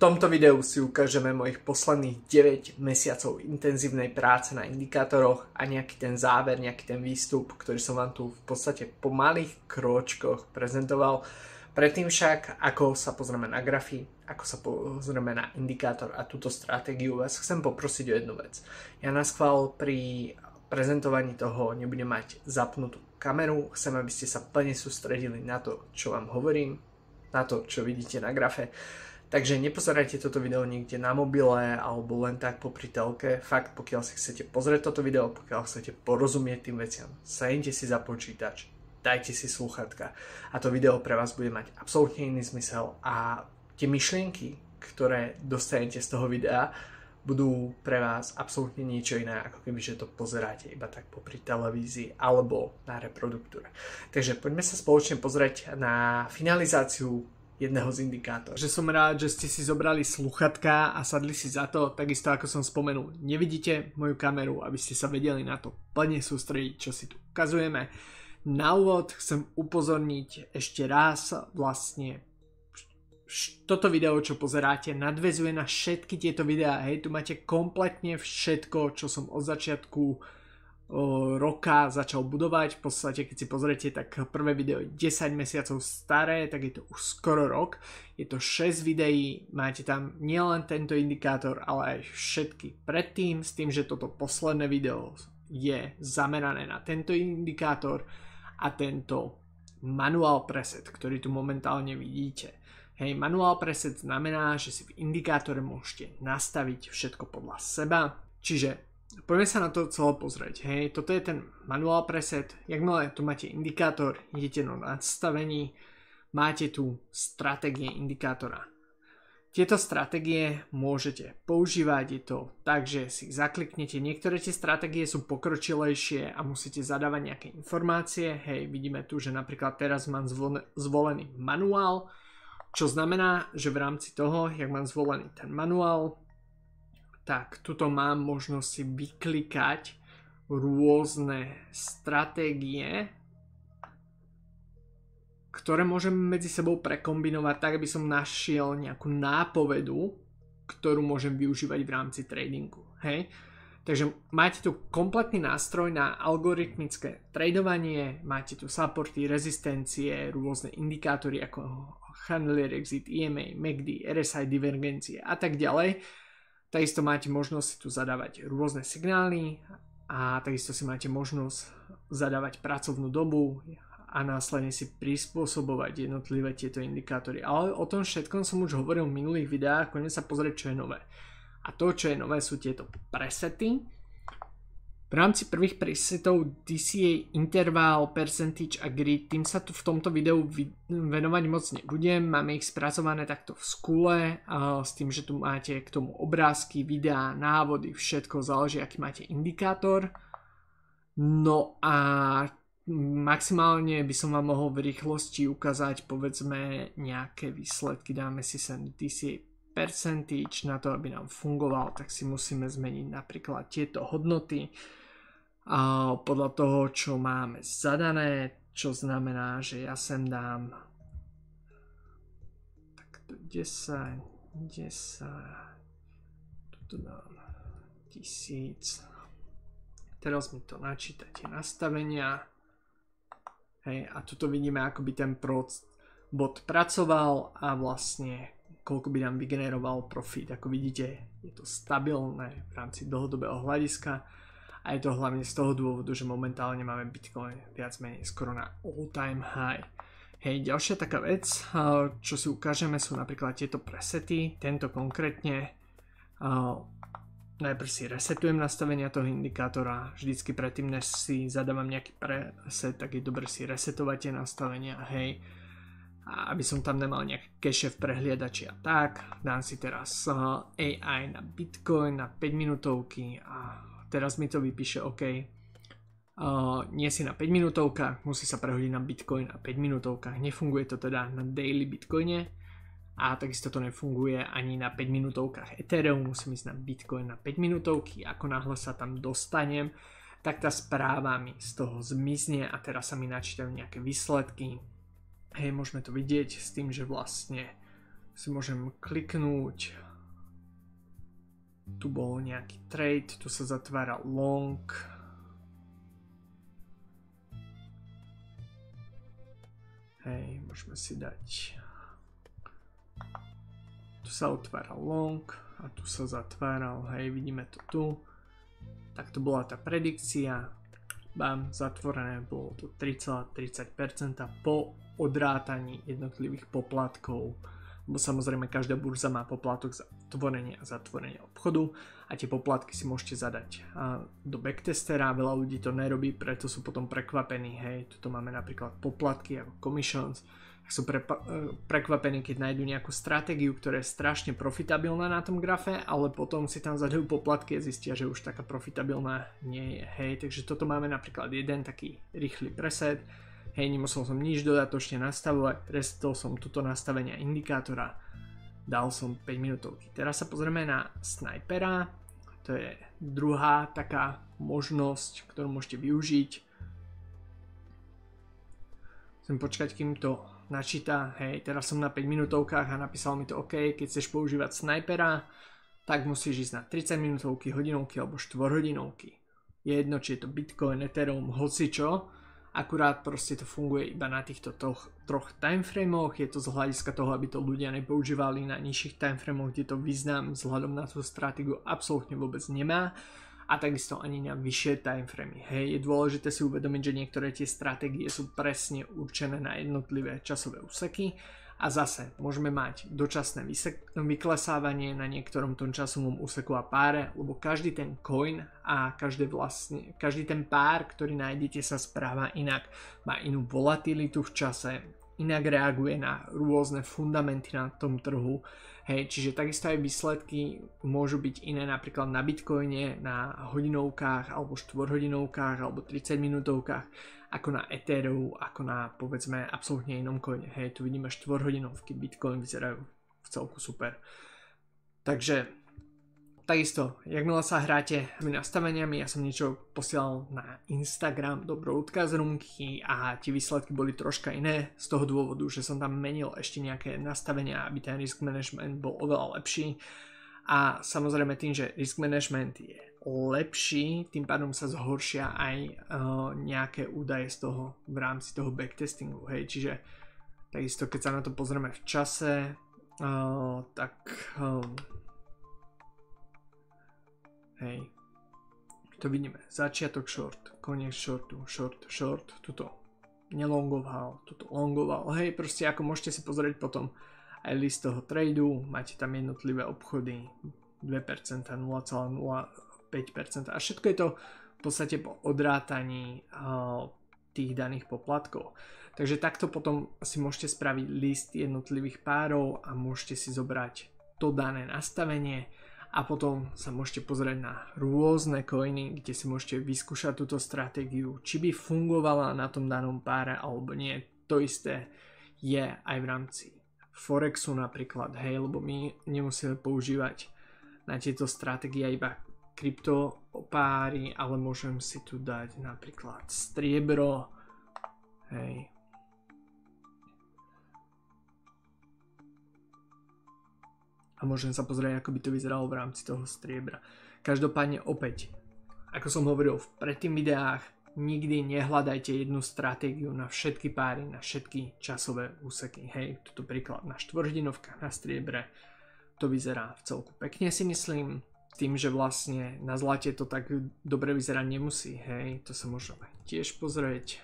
tomto videu si ukážeme mojich posledných 9 mesiacov intenzívnej práce na indikátoroch a nejaký ten záver, nejaký ten výstup, ktorý som vám tu v podstate po malých krôčkoch prezentoval. Predtým však, ako sa pozrieme na grafy, ako sa pozrieme na indikátor a túto stratégiu, vás chcem poprosiť o jednu vec. Ja naschvál pri prezentovaní toho nebudem mať zapnutú kameru, chcem, aby ste sa plne sústredili na to, čo vám hovorím, na to, čo vidíte na grafe. Takže nepozerajte toto video niekde na mobile alebo len tak popri telke. Fakt, pokiaľ si chcete pozrieť toto video, pokiaľ chcete porozumieť tým veciam, sadnite si za počítač, dajte si slúchatka a to video pre vás bude mať absolútne iný zmysel a tie myšlienky, ktoré dostanete z toho videa, budú pre vás absolútne niečo iné, ako keby že to pozeráte iba tak popri televízii alebo na reproduktúre. Takže poďme sa spoločne pozrieť na finalizáciu jedného z indikátorov. Že som rád, že ste si zobrali slúchatka a sadli si za to, takisto ako som spomenul, nevidíte moju kameru, aby ste sa vedeli na to plne sústrediť, čo si tu ukazujeme. Na úvod chcem upozorniť ešte raz, vlastne toto video, čo pozeráte, nadväzuje na všetky tieto videá. Hej, tu máte kompletne všetko, čo som od začiatku roka začal budovať. V podstate, keď si pozriete, tak prvé video je 10 mesiacov staré, tak je to už skoro rok. Je to 6 videí, máte tam nielen tento indikátor, ale aj všetky predtým, s tým, že toto posledné video je zamerané na tento indikátor a tento manual preset, ktorý tu momentálne vidíte. Hej, manual preset znamená, že si v indikátore môžete nastaviť všetko podľa seba. Čiže poďme sa na to celé pozrieť. Hej, toto je ten manual preset. Jakmile tu máte indikátor, idete do nastavení, máte tu stratégie indikátora. Tieto stratégie môžete používať, je to tak, že si ich zakliknete. Niektoré tie stratégie sú pokročilejšie a musíte zadávať nejaké informácie. Hej, vidíme tu, že napríklad teraz mám zvolený manuál, čo znamená, že v rámci toho, jak mám zvolený ten manuál, tak tuto mám možnosť si vyklikať rôzne stratégie, ktoré môžem medzi sebou prekombinovať tak, aby som našiel nejakú nápovedu, ktorú môžem využívať v rámci tradingu. Hej? Takže máte tu kompletný nástroj na algoritmické tradovanie, máte tu supporty, rezistencie, rôzne indikátory ako Chandler Exit, EMA, MACD, RSI divergencie a tak ďalej. Takisto máte možnosť si tu zadávať rôzne signály a takisto si máte možnosť zadávať pracovnú dobu a následne si prispôsobovať jednotlivé tieto indikátory. Ale o tom všetkom som už hovoril v minulých videách, poďme sa pozrieť, čo je nové. A to, čo je nové, sú tieto presety. V rámci prvých presetov DCA, interval, percentage a grid, tým sa tu v tomto videu venovať moc nebudem. Máme ich spracované takto v skule, s tým, že tu máte k tomu obrázky, videá, návody, všetko, záleží, aký máte indikátor. No a maximálne by som vám mohol v rýchlosti ukázať, povedzme, nejaké výsledky. Dáme si sem DCA percentage, na to, aby nám fungoval, tak si musíme zmeniť napríklad tieto hodnoty a podľa toho, čo máme zadané, čo znamená, že ja sem dám takto 10, tuto dám 1000. Teraz mi to načíta tie nastavenia. Hej, a tuto vidíme, ako by ten bot pracoval a vlastne koľko by nám vygeneroval profit. Ako vidíte, je to stabilné v rámci dlhodobého hľadiska. A je to hlavne z toho dôvodu, že momentálne máme Bitcoin viac menej skoro na all-time high. Hej, ďalšia taká vec, čo si ukážeme, sú napríklad tieto presety. Tento konkrétne, najprv si resetujem nastavenia toho indikátora. Vždycky predtým, než si zadávam nejaký preset, tak je dobre si resetovať tie nastavenia. Hej, a aby som tam nemal nejaké cache v prehliadači a tak. Dám si teraz AI na Bitcoin na 5 minútovky a teraz mi to vypíše OK. Nie si na 5 minútovkách, musí sa prehodiť na Bitcoin na 5 minútovkách. Nefunguje to teda na daily Bitcoine a takisto to nefunguje ani na 5 minútovkách Ethereum. Musím ísť na Bitcoin na 5 minútovky. Ako náhle sa tam dostanem, tak tá správa mi z toho zmizne a teraz sa mi načítajú nejaké výsledky. Hej, môžeme to vidieť s tým, že vlastne si môžem kliknúť. Tu bol nejaký trade, tu sa zatvára long. Hej, môžeme si dať. Tu sa otvára long a tu sa zatváral, hej, vidíme to tu. Tak to bola tá predikcia. Bam, zatvorené, bolo to 3,30% po odrátaní jednotlivých poplatkov. Lebo samozrejme každá burza má poplatok za otvorenie a zatvorenie obchodu a tie poplatky si môžete zadať do backtestera. Veľa ľudí to nerobí, preto sú potom prekvapení. Hej, tuto máme napríklad poplatky ako commissions. Sú prekvapení, keď nájdu nejakú stratégiu, ktorá je strašne profitabilná na tom grafe, ale potom si tam zadajú poplatky a zistia, že už taká profitabilná nie je. Hej, takže toto máme napríklad jeden taký rýchly preset. Hej, nemusel som nič dodatočne nastavovať, resetol som túto nastavenia indikátora, dal som 5 minútovky. Teraz sa pozrieme na snajpera, to je druhá taká možnosť, ktorú môžete využiť. Musím počkať, kým to načíta. Hej, teraz som na 5 minútovkách a napísal mi to OK, keď chceš používať snajpera, tak musíš ísť na 30 minútovky, hodinovky alebo 4 hodinovky. Je jedno, či je to Bitcoin, Ethereum, hocičo. Akurát proste to funguje iba na týchto troch timeframoch, je to z hľadiska toho, aby to ľudia nepoužívali na nižších timeframoch, kde to význam vzhľadom na tú stratégiu absolútne vôbec nemá a takisto ani na vyššie timeframy. Hej, je dôležité si uvedomiť, že niektoré tie stratégie sú presne určené na jednotlivé časové úseky a zase môžeme mať dočasné vyklesávanie na niektorom tom časovom úseku a páre, lebo každý ten coin a každý ten pár, ktorý nájdete, sa správa inak. Má inú volatilitu v čase, inak reaguje na rôzne fundamenty na tom trhu. Hej, čiže takisto aj výsledky môžu byť iné napríklad na Bitcoine, na hodinovkách alebo 4-hodinovkách alebo 30 minútovkách ako na Ethereum, ako na povedzme absolútne inom coine. Hej, tu vidíme 4-hodinovky, Bitcoin vyzerajú v celku super. Takže takisto, jakmile sa hráte s nastaveniami, ja som niečo posielal na Instagram do broadcast roomky a tie výsledky boli troška iné z toho dôvodu, že som tam menil ešte nejaké nastavenia, aby ten risk management bol oveľa lepší. A samozrejme tým, že risk management je lepší, tým pádom sa zhoršia aj nejaké údaje z toho v rámci toho backtestingu. Hej, čiže takisto keď sa na to pozrieme v čase, tak hej, to vidíme začiatok short, koniec shortu, short, tuto nelongoval, tuto longoval. Hej, proste ako môžete si pozrieť potom aj list toho tradu, máte tam jednotlivé obchody 2%, 0,05% a všetko je to v podstate po odrátaní tých daných poplatkov. Takže takto potom si môžete spraviť list jednotlivých párov a môžete si zobrať to dané nastavenie a potom sa môžete pozrieť na rôzne coiny, kde si môžete vyskúšať túto stratégiu, či by fungovala na tom danom páre alebo nie. To isté je aj v rámci Forexu napríklad, hej, lebo my nemusíme používať na tieto stratégie iba kryptopáry, ale môžem si tu dať napríklad striebro, hej. A môžem sa pozrieť, ako by to vyzeralo v rámci toho striebra. Každopádne opäť, ako som hovoril v predtým videách, nikdy nehľadajte jednu stratégiu na všetky páry, na všetky časové úseky. Hej, toto príklad na 4-hodinovkách na striebre, to vyzerá v celku pekne si myslím, tým, že vlastne na zlate to tak dobre vyzerať nemusí. Hej, to sa môžeme tiež pozrieť.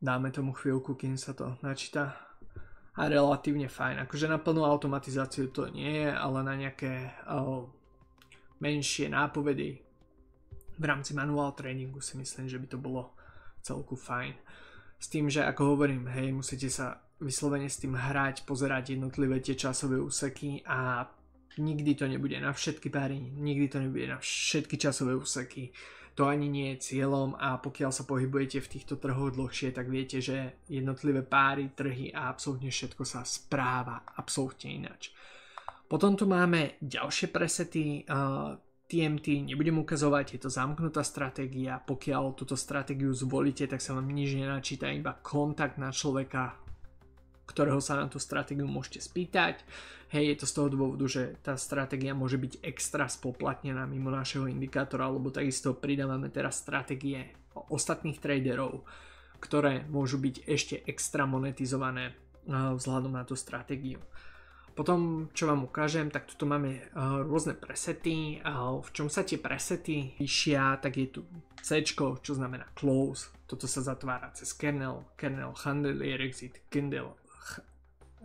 Dáme tomu chvíľku, kým sa to načíta. A relatívne fajn. Akože na plnú automatizáciu to nie je, ale na nejaké menšie nápovedy v rámci manual tréningu si myslím, že by to bolo celku fajn. S tým, že ako hovorím, hej, musíte sa vyslovene s tým hrať, pozerať jednotlivé tie časové úseky a nikdy to nebude na všetky páry, nikdy to nebude na všetky časové úseky. To ani nie je cieľom a pokiaľ sa pohybujete v týchto trhoch dlhšie, tak viete, že jednotlivé páry, trhy a absolútne všetko sa správa absolútne ináč. Potom tu máme ďalšie presety. TMT nebudem ukazovať, je to zamknutá stratégia, pokiaľ túto stratégiu zvolíte, tak sa vám nič nenačíta, iba kontakt na človeka, ktorého sa na tú stratégiu môžete spýtať. Hej, je to z toho dôvodu, že tá stratégia môže byť extra spoplatnená mimo našeho indikátora, alebo takisto pridávame teraz stratégie ostatných traderov, ktoré môžu byť ešte extra monetizované vzhľadom na tú stratégiu. Potom, čo vám ukážem, tak tu máme rôzne presety. V čom sa tie presety líšia, tak je tu C, čo znamená close. Toto sa zatvára cez kernel, chandelier exit,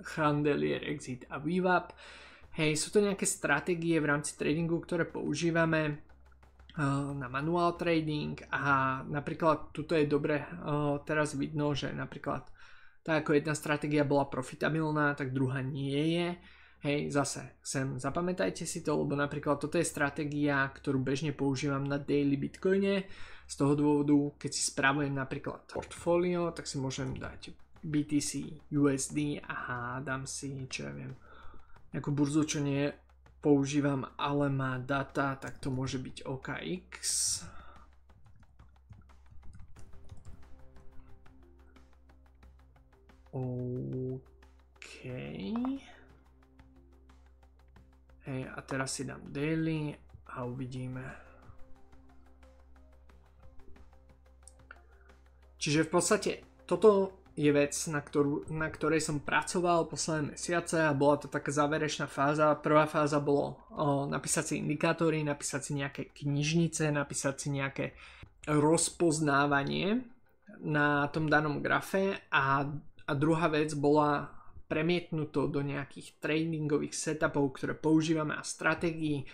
chandelier exit a VWAP. Hej, sú to nejaké stratégie v rámci tradingu, ktoré používame na manual trading a napríklad tuto je dobre teraz vidno, že napríklad tak ako jedna stratégia bola profitabilná, tak druhá nie je. Hej, zase sem zapamätajte si to, lebo napríklad toto je stratégia, ktorú bežne používam na daily bitcoine. Z toho dôvodu, keď si spravujem napríklad portfólio, tak si môžem dať BTC, USD a dám si, čo ja viem, nejakú burzu, čo nie používam, ale má data, tak to môže byť OKX. OK. Hej, a teraz si dám daily a uvidíme. Čiže v podstate toto je vec, na ktorej som pracoval posledné mesiace a bola to taká záverečná fáza. Prvá fáza bolo napísať si indikátory, napísať si nejaké knižnice, napísať si nejaké rozpoznávanie na tom danom grafe a druhá vec bola premietnúť to do nejakých tradingových setupov, ktoré používame a stratégií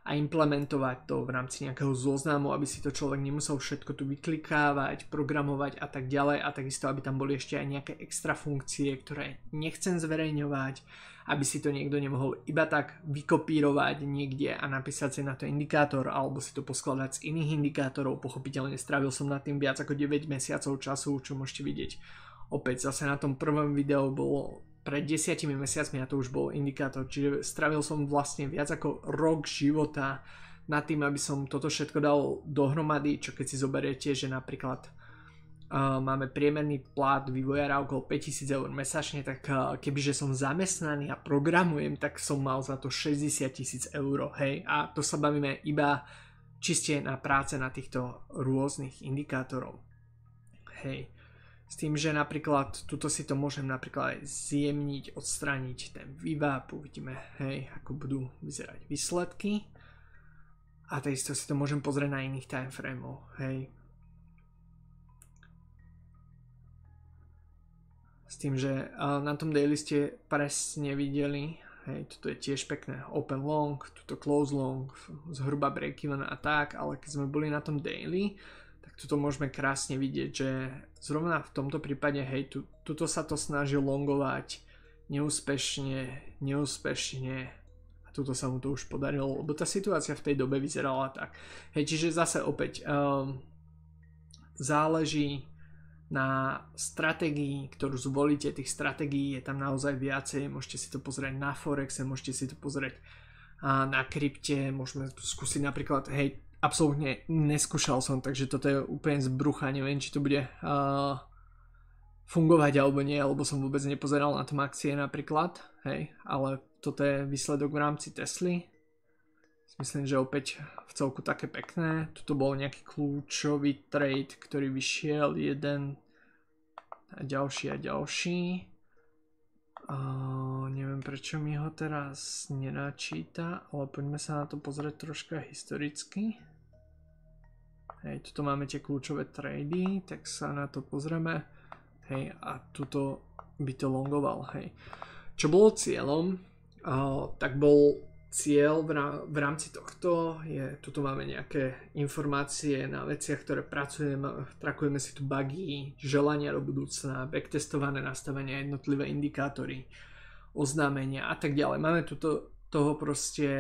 a implementovať to v rámci nejakého zoznamu, aby si to človek nemusel všetko tu vyklikávať, programovať a tak ďalej a takisto, aby tam boli ešte aj nejaké extra funkcie, ktoré nechcem zverejňovať, aby si to niekto nemohol iba tak vykopírovať niekde a napísať si na to indikátor alebo si to poskladať z iných indikátorov. Pochopiteľne strávil som nad tým viac ako 9 mesiacov času, čo môžete vidieť. Opäť zase na tom prvom videu bolo pred 10 mesiacmi a to už bol indikátor, čiže strávil som vlastne viac ako rok života nad tým, aby som toto všetko dal dohromady, čo keď si zoberiete, že napríklad máme priemerný plat vývojára okolo 5000 eur mesačne, tak kebyže som zamestnaný a programujem, tak som mal za to 60 000 eur, hej, a to sa bavíme iba čiste na práce na týchto rôznych indikátorov, hej. S tým, že napríklad tuto si to môžem napríklad aj zjemniť, odstrániť ten VWAP, uvidíme, hej, ako budú vyzerať výsledky. A takisto si to môžem pozrieť na iných timeframeov, hej. S tým, že na tom daily ste presne videli, hej, toto je tiež pekné open long, tuto close long, zhruba break-even a tak, ale keď sme boli na tom daily, tak tuto môžeme krásne vidieť, že zrovna v tomto prípade, hej, tuto sa to snaží longovať neúspešne a tuto sa mu to už podarilo, lebo tá situácia v tej dobe vyzerala tak. Hej, čiže zase opäť záleží na stratégii, ktorú zvolíte, tých stratégií je tam naozaj viacej, môžete si to pozrieť na Forexe, môžete si to pozrieť na krypte, môžeme tu skúsiť napríklad, hej, absolútne neskúšal som, takže toto je úplne z brucha, neviem, či to bude fungovať alebo nie, alebo som vôbec nepozeral na tom akcie napríklad, hej, ale toto je výsledok v rámci Tesly. Myslím, že opäť v celku také pekné. Tuto bol nejaký kľúčový trade, ktorý vyšiel jeden a ďalší. Neviem, prečo mi ho teraz nenačíta, ale poďme sa na to pozrieť troška historicky. Hej, tuto máme tie kľúčové trady, tak sa na to pozrieme. Hej, a tuto by to longoval, hej. Čo bolo cieľom? Tak bol cieľ v rámci tohto, tuto máme nejaké informácie na veciach, ktoré pracujeme, trakujeme si tu bugy, želania do budúcna, backtestované nastavenia, jednotlivé indikátory, oznámenia a tak ďalej. Máme tu toho proste,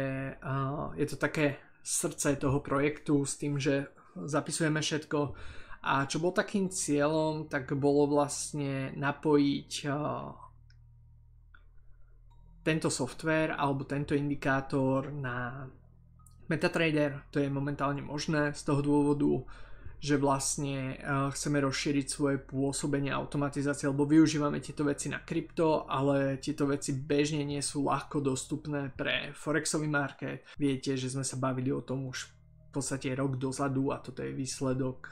je to také srdce toho projektu s tým, že zapisujeme všetko a čo bol takým cieľom, tak bolo vlastne napojiť tento software alebo tento indikátor na MetaTrader to je momentálne možné z toho dôvodu, že vlastne chceme rozšíriť svoje pôsobenie automatizácie, lebo využívame tieto veci na krypto, ale tieto veci bežne nie sú ľahko dostupné pre forexový market. Viete, že sme sa bavili o tom už v podstate rok dozadu a toto je výsledok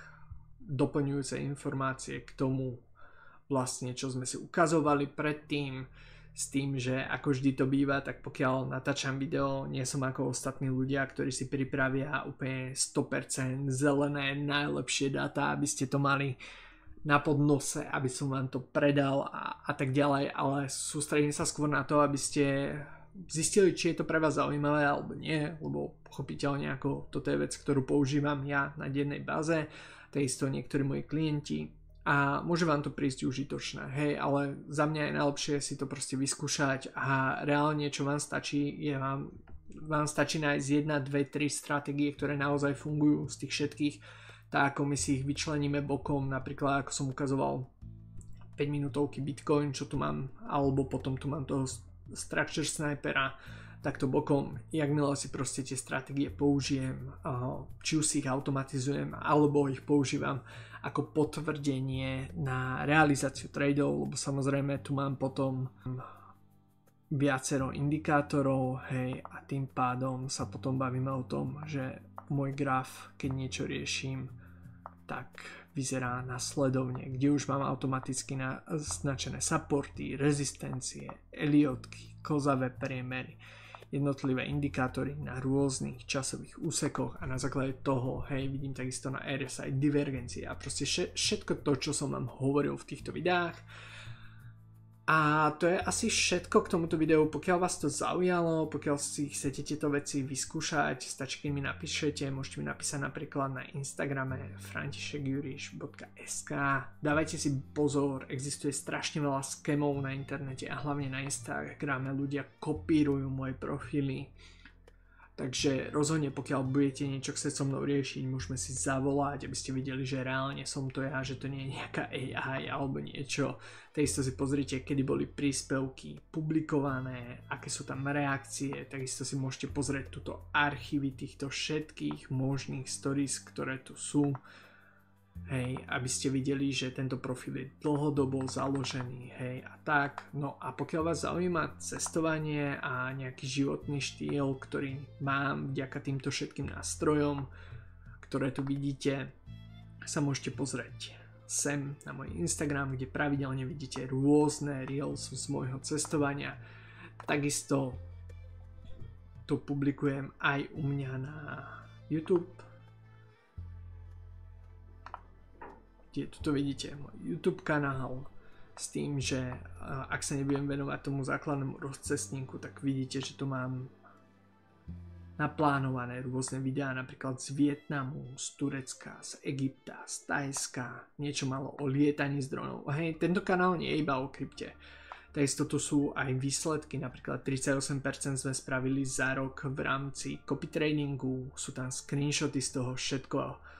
doplňujúcej informácie k tomu vlastne, čo sme si ukazovali predtým, s tým, že ako vždy to býva, tak pokiaľ natáčam video, nie som ako ostatní ľudia, ktorí si pripravia úplne 100% zelené, najlepšie dáta, aby ste to mali na podnose, aby som vám to predal a tak ďalej, ale sústredím sa skôr na to, aby ste zistili, či je to pre vás zaujímavé alebo nie, lebo pochopiteľne ako toto je vec, ktorú používam ja na dennej báze, takisto niektorí moji klienti, a môže vám to prísť užitočné, hej, ale za mňa je najlepšie si to proste vyskúšať a reálne čo vám stačí, je vám stačí nájsť 1, 2, 3 stratégie, ktoré naozaj fungujú z tých všetkých, tak ako my si ich vyčleníme bokom, napríklad ako som ukazoval 5 minútovky Bitcoin, čo tu mám, alebo potom tu mám toho Structure Snipera, takto bokom, jakmile si proste tie stratégie použijem, či už si ich automatizujem, alebo ich používam ako potvrdenie na realizáciu tradeov, lebo samozrejme tu mám potom viacero indikátorov, hej, a tým pádom sa potom bavíme o tom, že môj graf, keď niečo riešim, tak vyzerá nasledovne, kde už mám automaticky naznačené supporty, rezistencie, Elliotky, kozavé priemery, jednotlivé indikátory na rôznych časových úsekoch a na základe toho, hej, vidím takisto na RSI divergencie a proste všetko to, čo som vám hovoril v týchto videách. A to je asi všetko k tomuto videu. Pokiaľ vás to zaujalo, pokiaľ si chcete tieto veci vyskúšať, stačí, keď mi napíšete, môžete mi napísať napríklad na Instagrame františekjuriš.sk. Dávajte si pozor, existuje strašne veľa skémov na internete a hlavne na Instagrame ľudia kopírujú moje profily. Takže rozhodne, pokiaľ budete niečo chcieť so mnou riešiť, môžeme si zavolať, aby ste videli, že reálne som to ja, že to nie je nejaká AI alebo niečo. Takisto si pozrite, kedy boli príspevky publikované, aké sú tam reakcie, takisto si môžete pozrieť túto archívy týchto všetkých možných stories, ktoré tu sú. Hej, aby ste videli, že tento profil je dlhodobo založený, hej, a tak. No a pokiaľ vás zaujíma cestovanie a nejaký životný štýl, ktorý mám vďaka týmto všetkým nástrojom, ktoré tu vidíte, sa môžete pozrieť sem na môj Instagram, kde pravidelne vidíte rôzne reels z môjho cestovania. Takisto to publikujem aj u mňa na YouTube, kde tuto vidíte môj YouTube kanál, s tým, že ak sa nebudem venovať tomu základnému rozcestníku, tak vidíte, že tu mám naplánované rôzne videá, napríklad z Vietnamu, z Turecka, z Egypta, z Thajska, niečo malo o lietaní z dronov. Hej, tento kanál nie je iba o krypte. Takisto tu sú aj výsledky, napríklad 38% sme spravili za rok v rámci copy tradingu, sú tam screenshoty z toho všetko.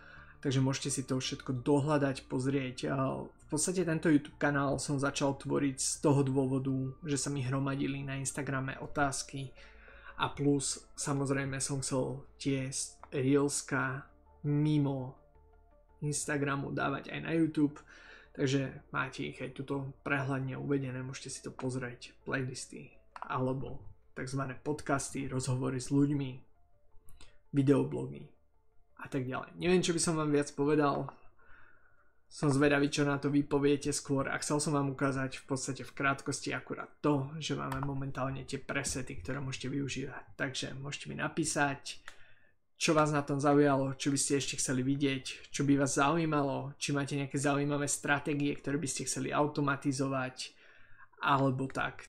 Takže môžete si to všetko dohľadať, pozrieť. V podstate tento YouTube kanál som začal tvoriť z toho dôvodu, že sa mi hromadili na Instagrame otázky a plus samozrejme som chcel tie reelska mimo Instagramu dávať aj na YouTube, takže máte ich aj tuto prehľadne uvedené, môžete si to pozrieť, playlisty alebo tzv. Podcasty, rozhovory s ľuďmi, videoblogy a tak ďalej. Neviem, čo by som vám viac povedal. Som zvedavý, čo na to vy poviete skôr. A chcel som vám ukázať v podstate v krátkosti akurát to, že máme momentálne tie presety, ktoré môžete využívať. Takže môžete mi napísať, čo vás na tom zaujalo, čo by ste ešte chceli vidieť, čo by vás zaujímalo, či máte nejaké zaujímavé stratégie, ktoré by ste chceli automatizovať, alebo tak.